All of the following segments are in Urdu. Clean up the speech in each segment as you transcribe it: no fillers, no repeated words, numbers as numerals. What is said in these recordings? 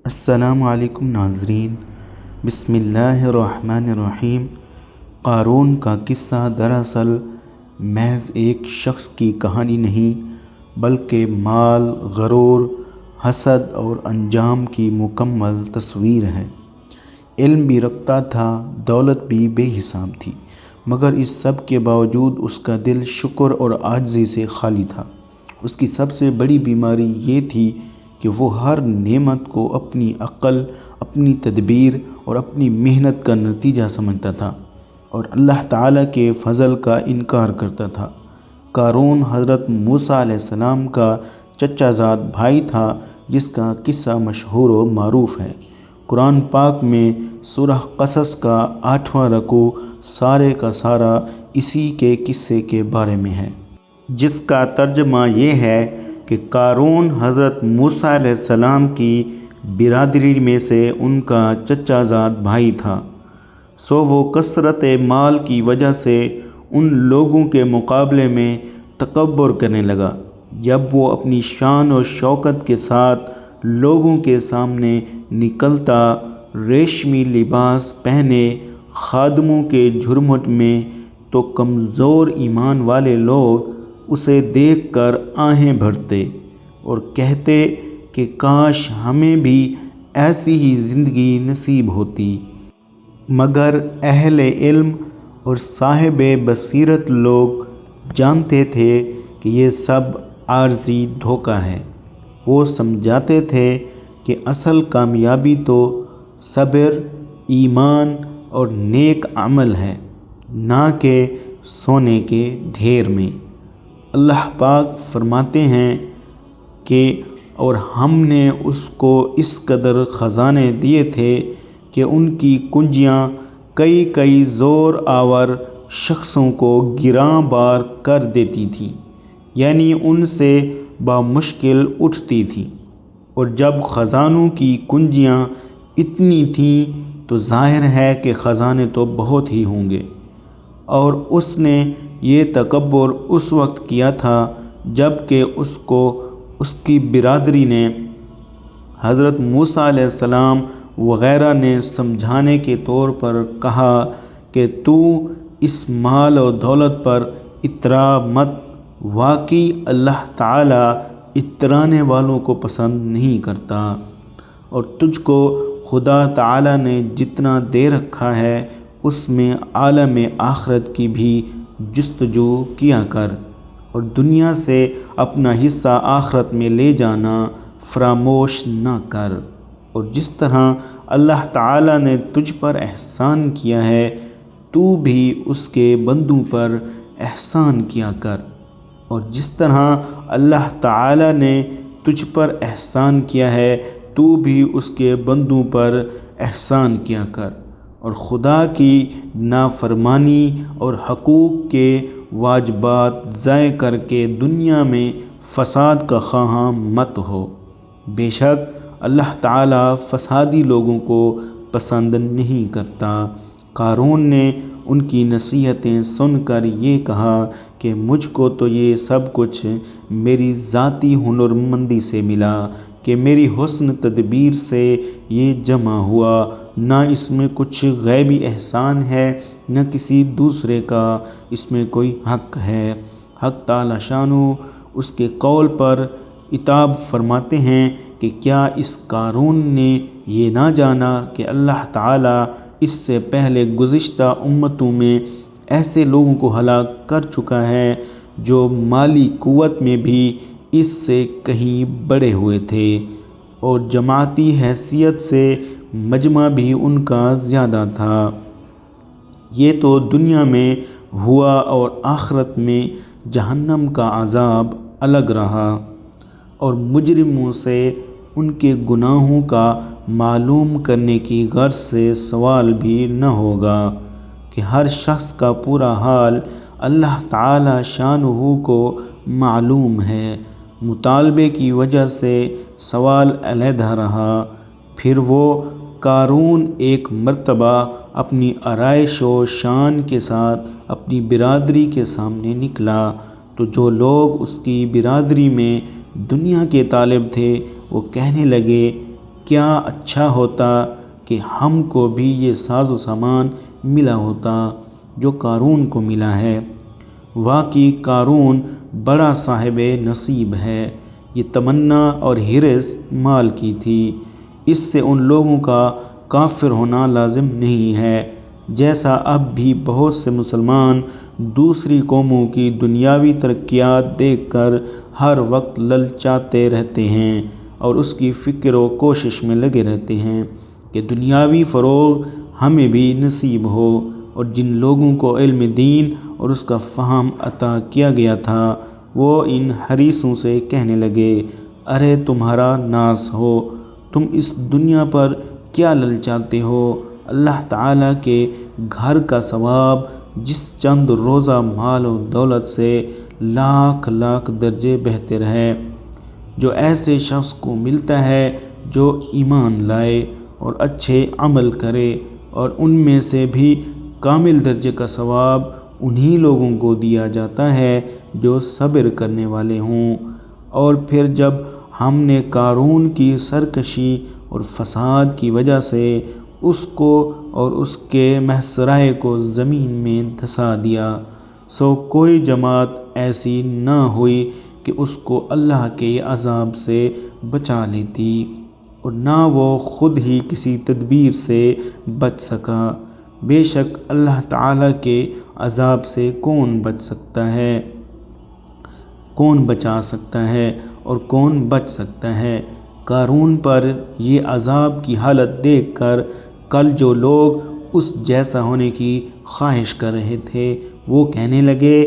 السلام علیکم ناظرین، بسم اللہ الرحمن الرحیم۔ قارون کا قصہ دراصل محض ایک شخص کی کہانی نہیں بلکہ مال، غرور، حسد اور انجام کی مکمل تصویر ہے۔ علم بھی رکھتا تھا، دولت بھی بے حساب تھی، مگر اس سب کے باوجود اس کا دل شکر اور عاجزی سے خالی تھا۔ اس کی سب سے بڑی بیماری یہ تھی کہ وہ ہر نعمت کو اپنی عقل، اپنی تدبیر اور اپنی محنت کا نتیجہ سمجھتا تھا اور اللہ تعالیٰ کے فضل کا انکار کرتا تھا۔ قارون حضرت موسیٰ علیہ السلام کا چچا زاد بھائی تھا، جس کا قصہ مشہور و معروف ہے۔ قرآن پاک میں سورہ قصص کا 8واں رکوع سارے کا سارا اسی کے قصے کے بارے میں ہے، جس کا ترجمہ یہ ہے کہ قارون حضرت موسیٰ علیہ السلام کی برادری میں سے ان کا چچا زاد بھائی تھا، سو وہ کثرت مال کی وجہ سے ان لوگوں کے مقابلے میں تکبر کرنے لگا۔ جب وہ اپنی شان و شوکت کے ساتھ لوگوں کے سامنے نکلتا، ریشمی لباس پہنے خادموں کے جھرمٹ میں، تو کمزور ایمان والے لوگ اسے دیکھ کر آہیں بھرتے اور کہتے کہ کاش ہمیں بھی ایسی ہی زندگی نصیب ہوتی، مگر اہل علم اور صاحب بصیرت لوگ جانتے تھے کہ یہ سب عارضی دھوکہ ہے۔ وہ سمجھاتے تھے کہ اصل کامیابی تو صبر، ایمان اور نیک عمل ہے، نہ کہ سونے کے ڈھیر میں۔ اللہ پاک فرماتے ہیں کہ اور ہم نے اس کو اس قدر خزانے دیے تھے کہ ان کی کنجیاں کئی کئی زور آور شخصوں کو گراں بار کر دیتی تھیں، یعنی ان سے بامشکل اٹھتی تھیں۔ اور جب خزانوں کی کنجیاں اتنی تھیں تو ظاہر ہے کہ خزانے تو بہت ہی ہوں گے۔ اور اس نے یہ تکبر اس وقت کیا تھا جب کہ اس کو اس کی برادری نے، حضرت موسیٰ علیہ السلام وغیرہ نے سمجھانے کے طور پر کہا کہ تو اس مال و دولت پر اترا مت، واقعی اللہ تعالیٰ اترانے والوں کو پسند نہیں کرتا، اور تجھ کو خدا تعالیٰ نے جتنا دے رکھا ہے اس میں عالم آخرت کی بھی جستجو کیا کر، اور دنیا سے اپنا حصہ آخرت میں لے جانا فراموش نہ کر۔ اور جس طرح اللہ تعالیٰ نے تجھ پر احسان کیا ہے، تو بھی اس کے بندوں پر احسان کیا کر، اور جس طرح اللہ تعالیٰ نے تجھ پر احسان کیا ہے، تو بھی اس کے بندوں پر احسان کیا کر، اور خدا کی نافرمانی اور حقوق کے واجبات ضائع کر کے دنیا میں فساد کا خواہاں مت ہو۔ بے شک اللہ تعالیٰ فسادی لوگوں کو پسند نہیں کرتا۔ قارون نے ان کی نصیحتیں سن کر یہ کہا کہ مجھ کو تو یہ سب کچھ میری ذاتی ہنرمندی سے ملا، کہ میری حسن تدبیر سے یہ جمع ہوا، نہ اس میں کچھ غیبی احسان ہے، نہ کسی دوسرے کا اس میں کوئی حق ہے۔ حق تعالی شانہ اس کے قول پر عتاب فرماتے ہیں کہ کیا اس قارون نے یہ نہ جانا کہ اللہ تعالیٰ اس سے پہلے گزشتہ امتوں میں ایسے لوگوں کو ہلاک کر چکا ہے جو مالی قوت میں بھی اس سے کہیں بڑے ہوئے تھے، اور جماعتی حیثیت سے مجمع بھی ان کا زیادہ تھا۔ یہ تو دنیا میں ہوا، اور آخرت میں جہنم کا عذاب الگ رہا، اور مجرموں سے ان کے گناہوں کا معلوم کرنے کی غرض سے سوال بھی نہ ہوگا، کہ ہر شخص کا پورا حال اللہ تعالی شانہ کو معلوم ہے۔ مطالبے کی وجہ سے سوال علیحدہ رہا۔ پھر وہ قارون ایک مرتبہ اپنی آرائش و شان کے ساتھ اپنی برادری کے سامنے نکلا، تو جو لوگ اس کی برادری میں دنیا کے طالب تھے وہ کہنے لگے کیا اچھا ہوتا کہ ہم کو بھی یہ ساز و سامان ملا ہوتا جو قارون کو ملا ہے۔ واقعی قارون بڑا صاحب نصیب ہے۔ یہ تمنا اور حرص مال کی تھی، اس سے ان لوگوں کا کافر ہونا لازم نہیں ہے، جیسا اب بھی بہت سے مسلمان دوسری قوموں کی دنیاوی ترقیات دیکھ کر ہر وقت للچاتے رہتے ہیں اور اس کی فکر و کوشش میں لگے رہتے ہیں کہ دنیاوی فروغ ہمیں بھی نصیب ہو۔ اور جن لوگوں کو علم دین اور اس کا فہم عطا کیا گیا تھا وہ ان حریصوں سے کہنے لگے، ارے تمہارا ناس ہو، تم اس دنیا پر کیا للچاتے ہو؟ اللہ تعالیٰ کے گھر کا ثواب جس چند روزہ مال و دولت سے لاکھ لاکھ درجے بہتر ہے، جو ایسے شخص کو ملتا ہے جو ایمان لائے اور اچھے عمل کرے، اور ان میں سے بھی کامل درجے کا ثواب انہی لوگوں کو دیا جاتا ہے جو صبر کرنے والے ہوں۔ اور پھر جب ہم نے قارون کی سرکشی اور فساد کی وجہ سے اس کو اور اس کے محسرائے کو زمین میں دھسا دیا، سو کوئی جماعت ایسی نہ ہوئی کہ اس کو اللہ کے عذاب سے بچا لیتی، اور نہ وہ خود ہی کسی تدبیر سے بچ سکا۔ بے شک اللہ تعالیٰ کے عذاب سے کون بچ سکتا ہے، کون بچا سکتا ہے اور کون بچ سکتا ہے؟ قارون پر یہ عذاب کی حالت دیکھ کر کل جو لوگ اس جیسا ہونے کی خواہش کر رہے تھے وہ کہنے لگے،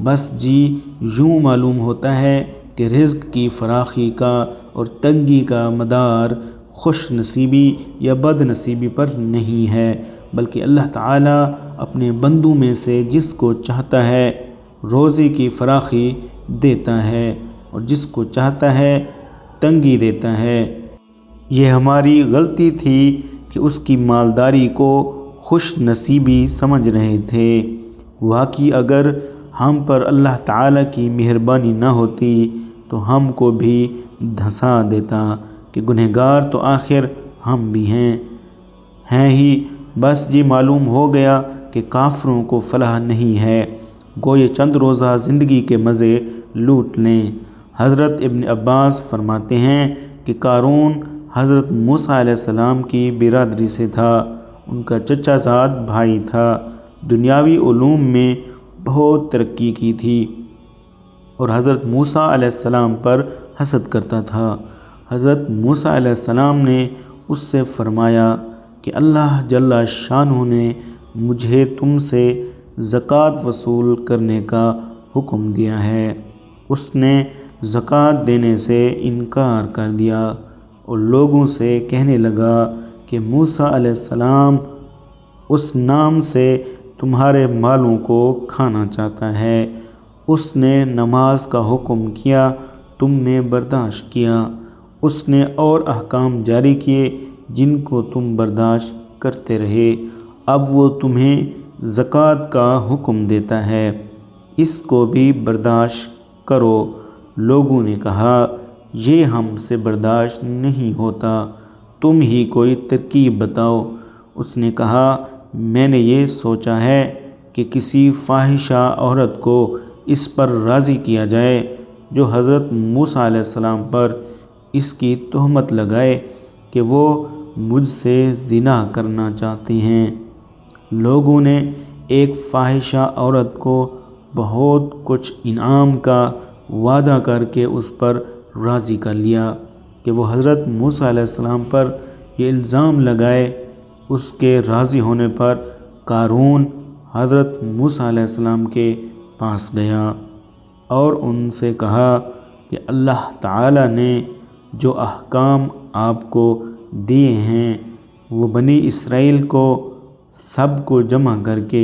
بس جی یوں معلوم ہوتا ہے کہ رزق کی فراخی کا اور تنگی کا مدار خوش نصیبی یا بد نصیبی پر نہیں ہے، بلکہ اللہ تعالیٰ اپنے بندوں میں سے جس کو چاہتا ہے روزی کی فراخی دیتا ہے اور جس کو چاہتا ہے تنگی دیتا ہے۔ یہ ہماری غلطی تھی کہ اس کی مالداری کو خوش نصیبی سمجھ رہے تھے۔ واقعی اگر ہم پر اللہ تعالیٰ کی مہربانی نہ ہوتی تو ہم کو بھی دھسا دیتا کہ گنہگار تو آخر ہم بھی ہیں ہی۔ بس جی معلوم ہو گیا کہ کافروں کو فلاح نہیں ہے، گو یہ چند روزہ زندگی کے مزے لوٹ لیں۔ حضرت ابن عباس فرماتے ہیں کہ قارون حضرت موسیٰ علیہ السلام کی برادری سے تھا، ان کا چچا زاد بھائی تھا، دنیاوی علوم میں بہت ترقی کی تھی اور حضرت موسیٰ علیہ السلام پر حسد کرتا تھا۔ حضرت موسیٰ علیہ السلام نے اس سے فرمایا کہ اللہ جل شانہ نے مجھے تم سے زکوٰۃ وصول کرنے کا حکم دیا ہے۔ اس نے زکوٰۃ دینے سے انکار کر دیا اور لوگوں سے کہنے لگا کہ موسیٰ علیہ السلام اس نام سے تمہارے مالوں کو کھانا چاہتا ہے۔ اس نے نماز کا حکم کیا، تم نے برداشت کیا، اس نے اور احکام جاری کیے جن کو تم برداشت کرتے رہے، اب وہ تمہیں زکوٰۃ کا حکم دیتا ہے، اس کو بھی برداشت کرو۔ لوگوں نے کہا یہ ہم سے برداشت نہیں ہوتا، تم ہی کوئی ترکیب بتاؤ۔ اس نے کہا میں نے یہ سوچا ہے کہ کسی فاحشہ عورت کو اس پر راضی کیا جائے جو حضرت موسیٰ علیہ السلام پر اس کی تہمت لگائے کہ وہ مجھ سے زنا کرنا چاہتے ہیں۔ لوگوں نے ایک فاحشہ عورت کو بہت کچھ انعام کا وعدہ کر کے اس پر راضی کر لیا کہ وہ حضرت موسیٰ علیہ السلام پر یہ الزام لگائے۔ اس کے راضی ہونے پر قارون حضرت موسیٰ علیہ السلام کے پاس گیا اور ان سے کہا کہ اللہ تعالیٰ نے جو احکام آپ کو دیے ہیں وہ بنی اسرائیل کو سب کو جمع کر کے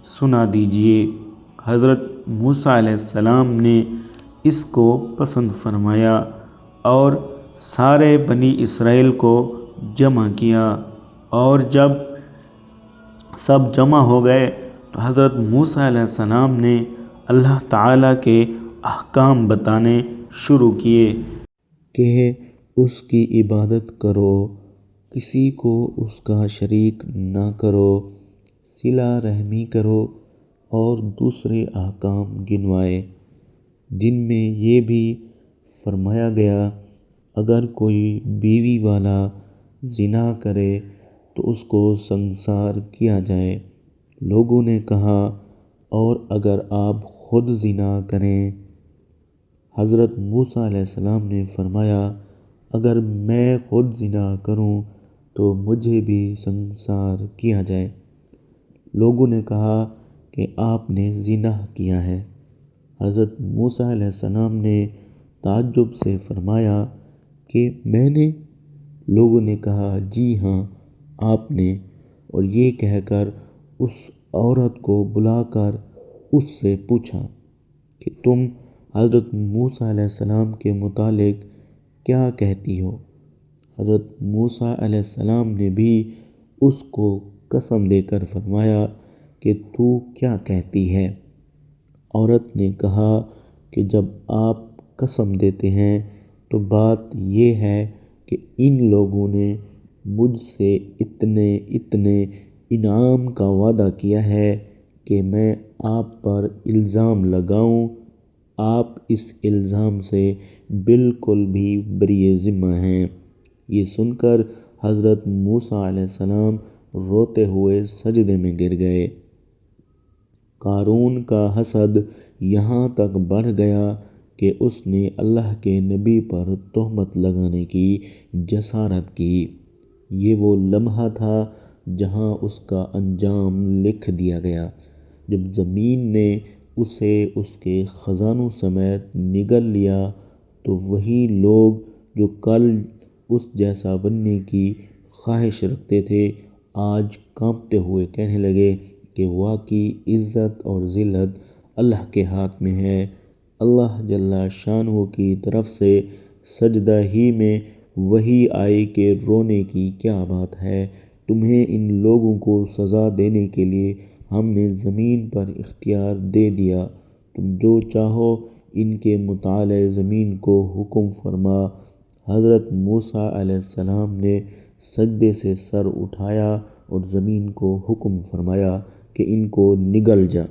سنا دیجئے۔ حضرت موسیٰ علیہ السلام نے اس کو پسند فرمایا اور سارے بنی اسرائیل کو جمع کیا، اور جب سب جمع ہو گئے تو حضرت موسیٰ علیہ السلام نے اللہ تعالیٰ کے احکام بتانے شروع کیے کہ اس کی عبادت کرو کسی کو اس کا شریک نہ کرو، صلہ رحمی کرو اور دوسرے احکام گنوائے، جن میں یہ بھی فرمایا گیا اگر کوئی بیوی والا زنا کرے تو اس کو سنسار کیا جائے۔ لوگوں نے کہا اور اگر آپ خود زنا کریں؟ حضرت موسیٰ علیہ السلام نے فرمایا اگر میں خود زنا کروں تو مجھے بھی سنسار کیا جائے۔ لوگوں نے کہا کہ آپ نے زنا کیا ہے۔ حضرت موسیٰ علیہ السلام نے تعجب سے فرمایا کہ میں نے؟ لوگوں نے کہا جی ہاں آپ نے، اور یہ کہہ کر اس عورت کو بلا کر اس سے پوچھا کہ تم حضرت موسیٰ علیہ السلام کے متعلق کیا کہتی ہو؟ حضرت موسیٰ علیہ السلام نے بھی اس کو قسم دے کر فرمایا کہ تو کیا کہتی ہے؟ عورت نے کہا کہ جب آپ قسم دیتے ہیں تو بات یہ ہے کہ ان لوگوں نے مجھ سے اتنے انعام کا وعدہ کیا ہے کہ میں آپ پر الزام لگاؤں، آپ اس الزام سے بالکل بھی بری ذمہ ہیں۔ یہ سن کر حضرت موسیٰ علیہ السلام روتے ہوئے سجدے میں گر گئے۔ قارون کا حسد یہاں تک بڑھ گیا کہ اس نے اللہ کے نبی پر تہمت لگانے کی جسارت کی۔ یہ وہ لمحہ تھا جہاں اس کا انجام لکھ دیا گیا۔ جب زمین نے اسے اس کے خزانوں سمیت نگل لیا تو وہی لوگ جو کل اس جیسا بننے کی خواہش رکھتے تھے آج کانپتے ہوئے کہنے لگے کہ واقعی عزت اور ذلت اللہ کے ہاتھ میں ہے۔ اللہ جل شانہ کی طرف سے سجدہ ہی میں وحی آئی کہ رونے کی کیا بات ہے، تمہیں ان لوگوں کو سزا دینے کے لیے ہم نے زمین پر اختیار دے دیا، تم جو چاہو ان کے متعلق زمین کو حکم فرما۔ حضرت موسیٰ علیہ السلام نے سجدے سے سر اٹھایا اور زمین کو حکم فرمایا کہ ان کو نگل جا۔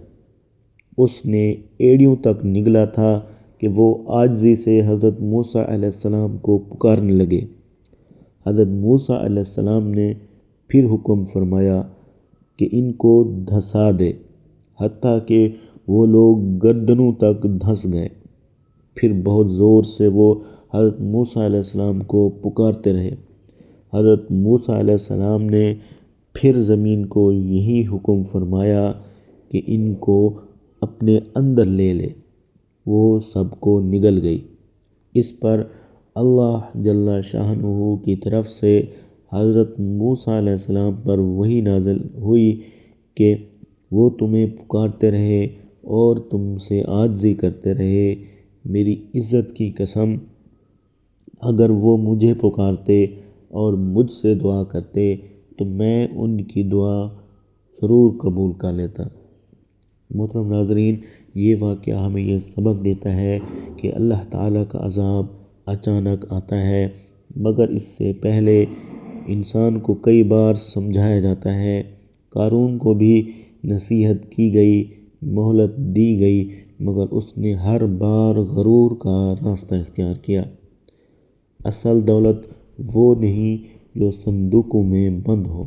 اس نے ایڑیوں تک نگلا تھا کہ وہ عاجزی سے حضرت موسیٰ علیہ السلام کو پکارنے لگے۔ حضرت موسیٰ علیہ السلام نے پھر حکم فرمایا کہ ان کو دھسا دے، حتیٰ کہ وہ لوگ گردنوں تک دھس گئے۔ پھر بہت زور سے وہ حضرت موسیٰ علیہ السلام کو پکارتے رہے۔ حضرت موسیٰ علیہ السلام نے پھر زمین کو یہی حکم فرمایا کہ ان کو اپنے اندر لے لے، وہ سب کو نگل گئی۔ اس پر اللہ جل شانہ کی طرف سے حضرت موسیٰ علیہ السلام پر وحی نازل ہوئی کہ وہ تمہیں پکارتے رہے اور تم سے عاجزی کرتے رہے، میری عزت کی قسم اگر وہ مجھے پکارتے اور مجھ سے دعا کرتے تو میں ان کی دعا ضرور قبول کر لیتا۔ محترم ناظرین، یہ واقعہ ہمیں یہ سبق دیتا ہے کہ اللہ تعالیٰ کا عذاب اچانک آتا ہے، مگر اس سے پہلے انسان کو کئی بار سمجھایا جاتا ہے۔ قارون کو بھی نصیحت کی گئی، مہلت دی گئی، مگر اس نے ہر بار غرور کا راستہ اختیار کیا۔ اصل دولت وہ نہیں جو صندوقوں میں بند ہو،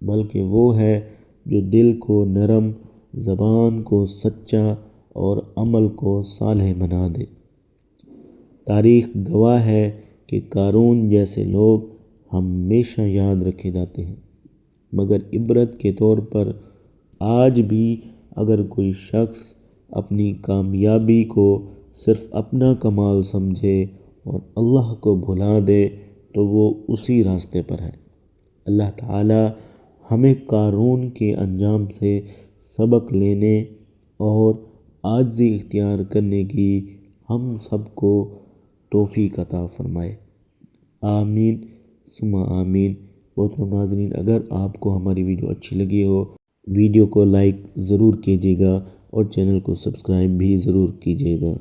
بلکہ وہ ہے جو دل کو نرم، زبان کو سچا اور عمل کو صالح بنا دے۔ تاریخ گواہ ہے کہ قارون جیسے لوگ ہمیشہ یاد رکھے جاتے ہیں، مگر عبرت کے طور پر آج بھی اگر کوئی شخص اپنی کامیابی کو صرف اپنا کمال سمجھے اور اللہ کو بھلا دے تو وہ اسی راستے پر ہے۔ اللہ تعالی ہمیں قارون کے انجام سے سبق لینے اور عاجزی اختیار کرنے کی ہم سب کو توفیق عطا فرمائے۔ آمین ثم آمین۔ محترم ناظرین، اگر آپ کو ہماری ویڈیو اچھی لگی ہو، ویڈیو کو لائک ضرور کیجیے گا اور چینل کو سبسکرائب بھی ضرور کیجیے گا۔